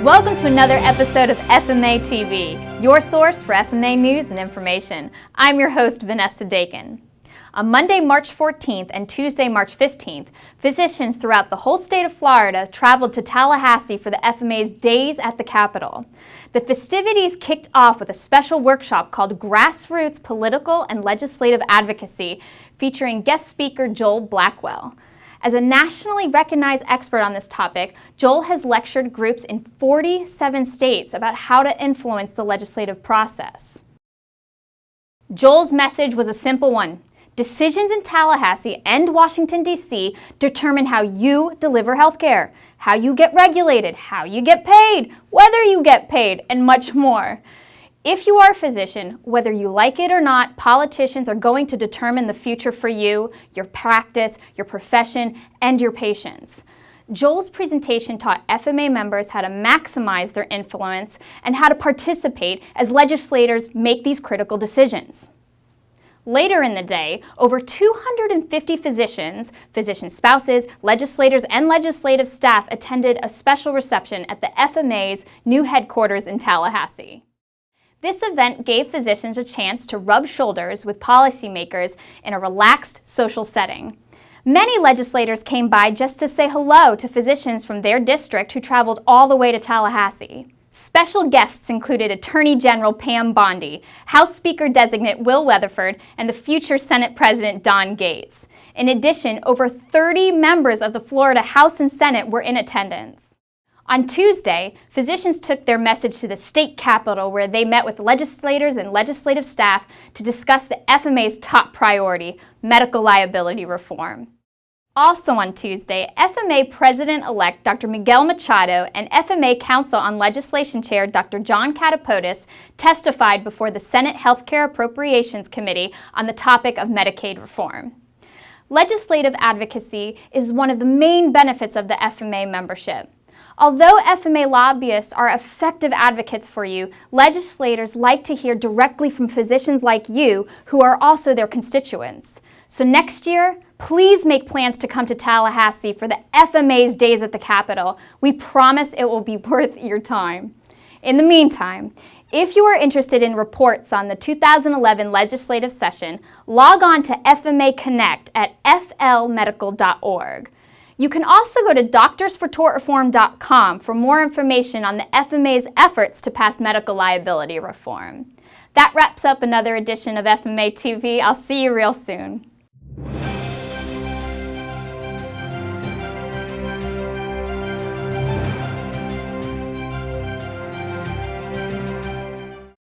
Welcome to another episode of FMA-TV, your source for FMA news and information. I'm your host, Vanessa Dakin. On Monday, March 14th and Tuesday, March 15th, physicians throughout the whole state of Florida traveled to Tallahassee for the FMA's Days at the Capitol. The festivities kicked off with a special workshop called Grassroots Political and Legislative Advocacy, featuring guest speaker Joel Blackwell. As a nationally recognized expert on this topic, Joel has lectured groups in 47 states about how to influence the legislative process. Joel's message was a simple one. Decisions in Tallahassee and Washington, D.C. determine how you deliver healthcare, how you get regulated, how you get paid, whether you get paid, and much more. If you are a physician, whether you like it or not, politicians are going to determine the future for you, your practice, your profession, and your patients. Joel's presentation taught FMA members how to maximize their influence and how to participate as legislators make these critical decisions. Later in the day, over 250 physicians, physician spouses, legislators, and legislative staff attended a special reception at the FMA's new headquarters in Tallahassee. This event gave physicians a chance to rub shoulders with policymakers in a relaxed social setting. Many legislators came by just to say hello to physicians from their district who traveled all the way to Tallahassee. Special guests included Attorney General Pam Bondi, House Speaker-designate Will Weatherford, and the future Senate President Don Gates. In addition, over 30 members of the Florida House and Senate were in attendance. On Tuesday, physicians took their message to the state capitol where they met with legislators and legislative staff to discuss the FMA's top priority, medical liability reform. Also on Tuesday, FMA President-elect Dr. Miguel Machado and FMA Council on Legislation Chair Dr. John Katopodis testified before the Senate Healthcare Appropriations Committee on the topic of Medicaid reform. Legislative advocacy is one of the main benefits of the FMA membership. Although FMA lobbyists are effective advocates for you, legislators like to hear directly from physicians like you who are also their constituents. So next year, please make plans to come to Tallahassee for the FMA's Days at the Capitol. We promise it will be worth your time. In the meantime, if you are interested in reports on the 2011 legislative session, log on to FMA Connect at flmedical.org. You can also go to doctorsfortortreform.com for more information on the FMA's efforts to pass medical liability reform. That wraps up another edition of FMA TV. I'll see you real soon.